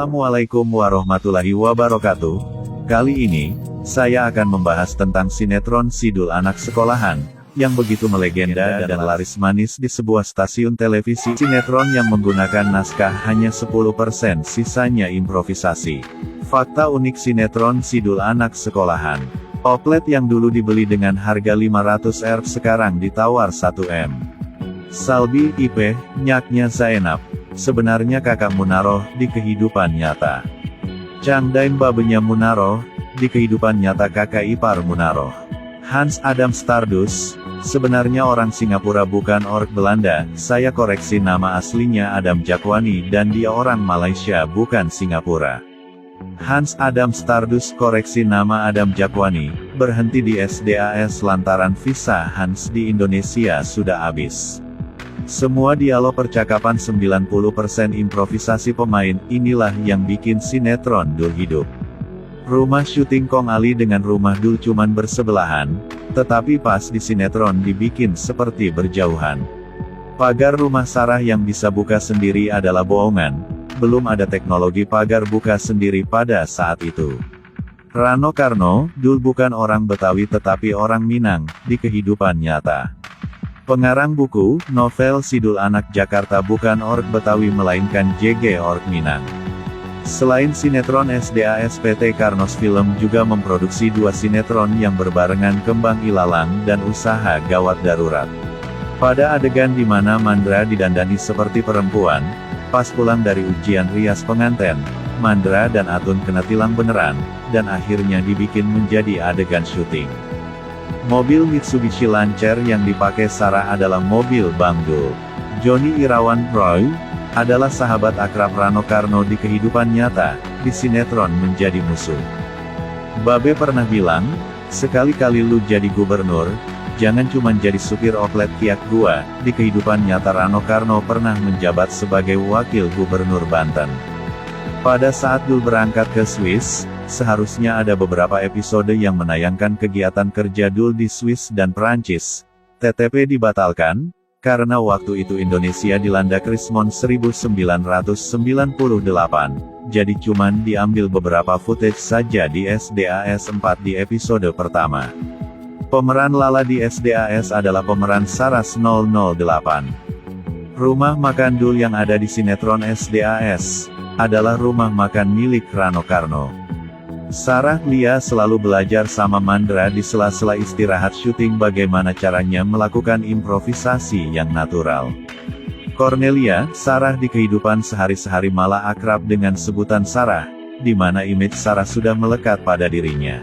Assalamualaikum warahmatullahi wabarakatuh. Kali ini, saya akan membahas tentang sinetron Sidul Anak Sekolahan, yang begitu melegenda dan laris manis di sebuah stasiun televisi. Sinetron yang menggunakan naskah hanya 10%, sisanya improvisasi. Fakta unik sinetron Sidul Anak Sekolahan. Oplet yang dulu dibeli dengan harga 500 Rp sekarang ditawar 1 M. Salbi, IP, nyaknya Zainab. Sebenarnya kakak Munaroh di kehidupan nyata. Changdaim babenya Munaroh, di kehidupan nyata kakak ipar Munaroh. Hans Adam Stardust, sebenarnya orang Singapura bukan orang Belanda, saya koreksi nama aslinya Adam Jakwani dan dia orang Malaysia bukan Singapura. Hans Adam Stardust koreksi nama Adam Jakwani, berhenti di SDAS lantaran visa Hans di Indonesia sudah habis. Semua dialog percakapan 90% improvisasi pemain, inilah yang bikin sinetron Dul hidup. Rumah syuting Kong Ali dengan rumah Dul cuman bersebelahan, tetapi pas di sinetron dibikin seperti berjauhan. Pagar rumah Sarah yang bisa buka sendiri adalah bohongan, belum ada teknologi pagar buka sendiri pada saat itu. Rano Karno, Dul bukan orang Betawi tetapi orang Minang, di kehidupan nyata. Pengarang buku, novel Sidul Anak Jakarta bukan org Betawi melainkan JG org Minang. Selain sinetron SDAS, PT Karnos Film juga memproduksi 2 sinetron yang berbarengan, Kembang Ilalang dan Usaha Gawat Darurat. Pada adegan di mana Mandra didandani seperti perempuan, pas pulang dari ujian rias pengantin, Mandra dan Atun kena tilang beneran, dan akhirnya dibikin menjadi adegan syuting. Mobil Mitsubishi Lancer yang dipakai Sarah adalah mobil Bang Dul. Johnny Irawan Roy adalah sahabat akrab Rano Karno di kehidupan nyata, di sinetron menjadi musuh. Babe pernah bilang, sekali-kali lu jadi gubernur, jangan cuman jadi supir oplet kiak gua. Di kehidupan nyata Rano Karno pernah menjabat sebagai wakil gubernur Banten. Pada saat Dul berangkat ke Swiss, seharusnya ada beberapa episode yang menayangkan kegiatan kerja Dul di Swiss dan Perancis. TTP dibatalkan, karena waktu itu Indonesia dilanda Krismon 1998, jadi cuman diambil beberapa footage saja di SDAS 4 di episode pertama. Pemeran Lala di SDAS adalah pemeran Saras 008. Rumah makan Dul yang ada di sinetron SDAS adalah rumah makan milik Rano Karno. Sarah Lia selalu belajar sama Mandra di sela-sela istirahat syuting bagaimana caranya melakukan improvisasi yang natural. Cornelia, Sarah di kehidupan sehari-hari malah akrab dengan sebutan Sarah, di mana image Sarah sudah melekat pada dirinya.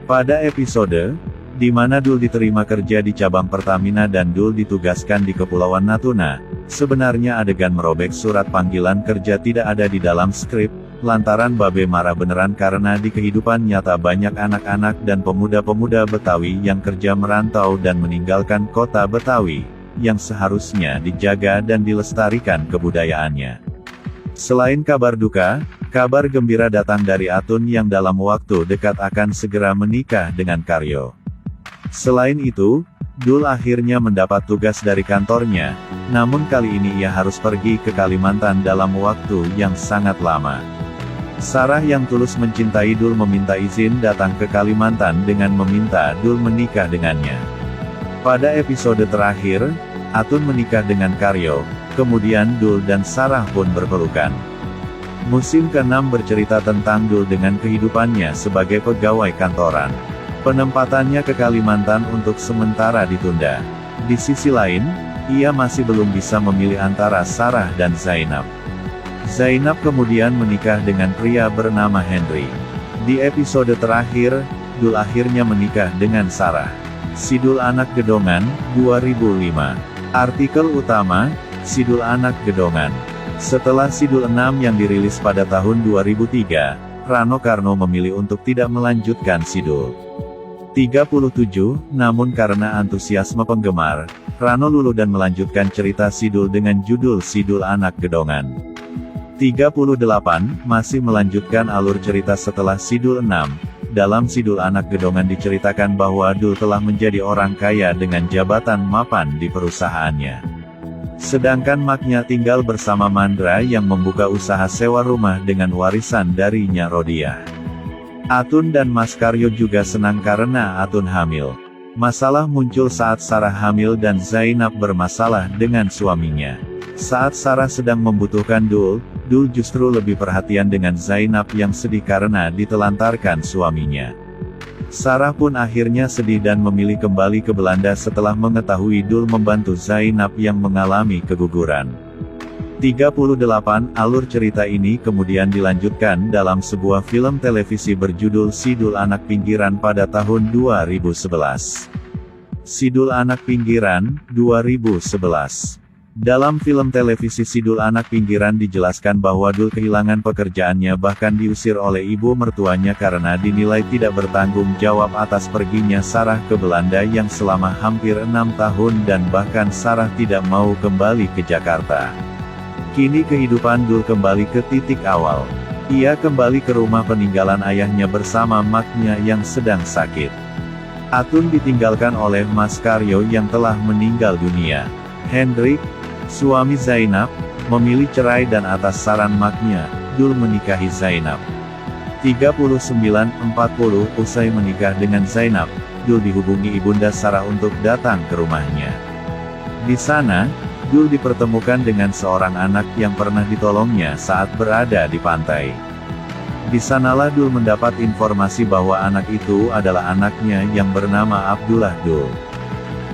Pada episode di mana Dul diterima kerja di cabang Pertamina dan Dul ditugaskan di Kepulauan Natuna, sebenarnya adegan merobek surat panggilan kerja tidak ada di dalam skrip, lantaran Babe marah beneran karena di kehidupan nyata banyak anak-anak dan pemuda-pemuda Betawi yang kerja merantau dan meninggalkan kota Betawi, yang seharusnya dijaga dan dilestarikan kebudayaannya. Selain kabar duka, kabar gembira datang dari Atun yang dalam waktu dekat akan segera menikah dengan Karyo. Selain itu, Dul akhirnya mendapat tugas dari kantornya, namun kali ini ia harus pergi ke Kalimantan dalam waktu yang sangat lama. Sarah yang tulus mencintai Dul meminta izin datang ke Kalimantan dengan meminta Dul menikah dengannya. Pada episode terakhir, Atun menikah dengan Karyo, kemudian Dul dan Sarah pun berpelukan. Musim ke-6 bercerita tentang Dul dengan kehidupannya sebagai pegawai kantoran. Penempatannya ke Kalimantan untuk sementara ditunda. Di sisi lain, ia masih belum bisa memilih antara Sarah dan Zainab. Zainab kemudian menikah dengan pria bernama Henry. Di episode terakhir, Dul akhirnya menikah dengan Sarah. Sidul Anak Gedongan, 2005. Artikel utama, Sidul Anak Gedongan. Setelah Sidul 6 yang dirilis pada tahun 2003, Rano Karno memilih untuk tidak melanjutkan Sidul 37, namun karena antusiasme penggemar, Rano luluh dan melanjutkan cerita Sidul dengan judul Sidul Anak Gedongan. 38, masih melanjutkan alur cerita setelah Sidul 6. Dalam Sidul Anak Gedongan diceritakan bahwa Dul telah menjadi orang kaya dengan jabatan mapan di perusahaannya. Sedangkan Maknya tinggal bersama Mandra yang membuka usaha sewa rumah dengan warisan dari Nya Rodiah. Atun dan Mas Karyo juga senang karena Atun hamil. Masalah muncul saat Sarah hamil dan Zainab bermasalah dengan suaminya. Saat Sarah sedang membutuhkan Dul justru lebih perhatian dengan Zainab yang sedih karena ditelantarkan suaminya. Sarah pun akhirnya sedih dan memilih kembali ke Belanda setelah mengetahui Dul membantu Zainab yang mengalami keguguran. 38 Alur cerita ini kemudian dilanjutkan dalam sebuah film televisi berjudul Si Dul Anak Pinggiran pada tahun 2011. Si Dul Anak Pinggiran, 2011. Dalam film televisi Si Dul Anak Pinggiran dijelaskan bahwa Dul kehilangan pekerjaannya bahkan diusir oleh ibu mertuanya karena dinilai tidak bertanggung jawab atas perginya Sarah ke Belanda yang selama hampir 6 tahun dan bahkan Sarah tidak mau kembali ke Jakarta. Kini kehidupan Dul kembali ke titik awal. Ia kembali ke rumah peninggalan ayahnya bersama Maknya yang sedang sakit. Atun ditinggalkan oleh Mas Karyo yang telah meninggal dunia. Hendrik, suami Zainab, memilih cerai dan atas saran Maknya, Dul menikahi Zainab. 39-40 Usai menikah dengan Zainab, Dul dihubungi ibunda Sarah untuk datang ke rumahnya. Di sana, Dul dipertemukan dengan seorang anak yang pernah ditolongnya saat berada di pantai. Di sanalah Dul mendapat informasi bahwa anak itu adalah anaknya yang bernama Abdullah Dul.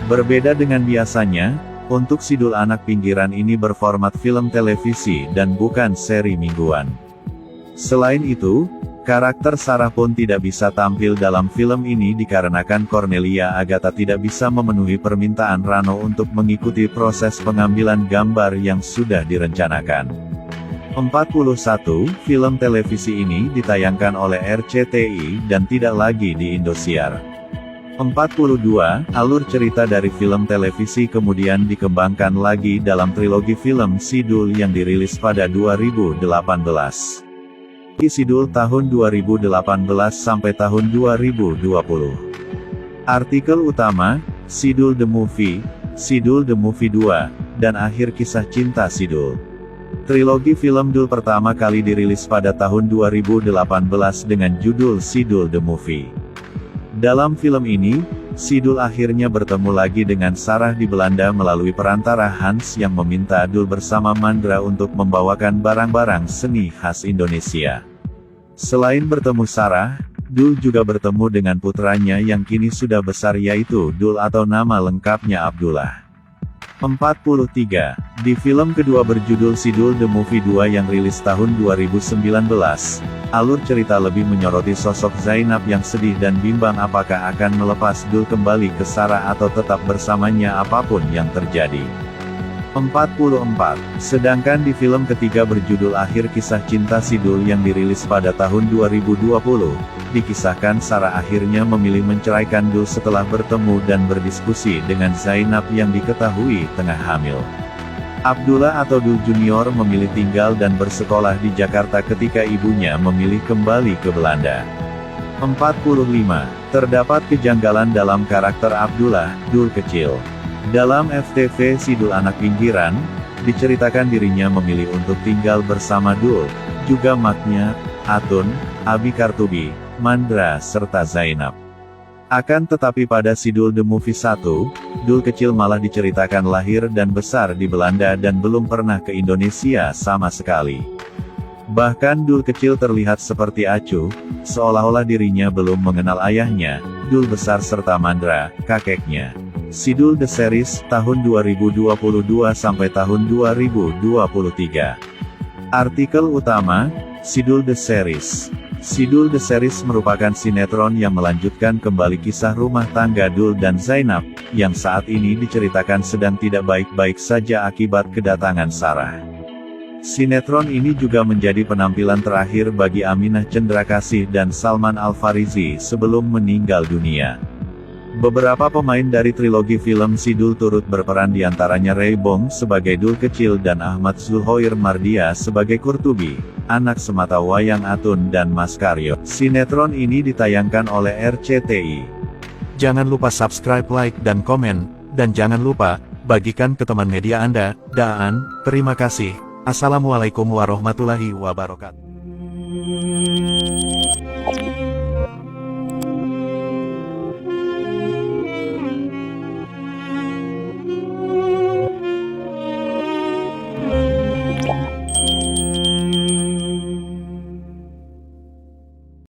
Berbeda dengan biasanya, untuk Si Dul Anak Pinggiran ini berformat film televisi dan bukan seri mingguan. Selain itu, karakter Sarah pun tidak bisa tampil dalam film ini dikarenakan Cornelia Agatha tidak bisa memenuhi permintaan Rano untuk mengikuti proses pengambilan gambar yang sudah direncanakan. 41 Film televisi ini ditayangkan oleh RCTI dan tidak lagi di Indosiar. 42 Alur cerita dari film televisi kemudian dikembangkan lagi dalam trilogi film Si Dul yang dirilis pada 2018. Si Dul tahun 2018 sampai tahun 2020. Artikel utama, Si Dul The Movie, Si Dul The Movie 2, dan Akhir Kisah Cinta Si Dul. Trilogi film Dul pertama kali dirilis pada tahun 2018 dengan judul Si Dul The Movie. Dalam film ini, Si Dul akhirnya bertemu lagi dengan Sarah di Belanda melalui perantara Hans yang meminta Dul bersama Mandra untuk membawakan barang-barang seni khas Indonesia. Selain bertemu Sarah, Dul juga bertemu dengan putranya yang kini sudah besar yaitu Dul atau nama lengkapnya Abdullah. 43. Di film kedua berjudul Si Dul The Movie 2 yang rilis tahun 2019, alur cerita lebih menyoroti sosok Zainab yang sedih dan bimbang apakah akan melepas Dul kembali ke Sarah atau tetap bersamanya apapun yang terjadi. 44. Sedangkan di film ketiga berjudul Akhir Kisah Cinta Si Dul yang dirilis pada tahun 2020, dikisahkan Sarah akhirnya memilih menceraikan Dul setelah bertemu dan berdiskusi dengan Zainab yang diketahui tengah hamil. Abdullah atau Dul Junior memilih tinggal dan bersekolah di Jakarta ketika ibunya memilih kembali ke Belanda. 45. Terdapat kejanggalan dalam karakter Abdullah, Dul kecil. Dalam FTV Si Dul Anak Pinggiran, diceritakan dirinya memilih untuk tinggal bersama Dul, juga Maknya, Atun, Abi Kartubi, Mandra serta Zainab. Akan tetapi pada Si Dul The Movie 1, Dul kecil malah diceritakan lahir dan besar di Belanda dan belum pernah ke Indonesia sama sekali. Bahkan Dul kecil terlihat seperti acuh, seolah-olah dirinya belum mengenal ayahnya, Dul besar serta Mandra, kakeknya. Si Dul The Series, tahun 2022 sampai tahun 2023. Artikel utama, Si Dul The Series. Si Dul The Series merupakan sinetron yang melanjutkan kembali kisah rumah tangga Dul dan Zainab, yang saat ini diceritakan sedang tidak baik-baik saja akibat kedatangan Sarah. Sinetron ini juga menjadi penampilan terakhir bagi Aminah Cendrakasih dan Salman Al-Farizi sebelum meninggal dunia. Beberapa pemain dari trilogi film Si Dul turut berperan diantaranya Ray Bong sebagai Dul kecil dan Ahmad Zulhoir Mardia sebagai Kurtubi, anak semata wayang Atun dan Mas Karyo. Sinetron ini ditayangkan oleh RCTI. Jangan lupa subscribe, like, dan komen, dan jangan lupa bagikan ke teman media Anda. Terima kasih. Assalamualaikum warahmatullahi wabarakatuh.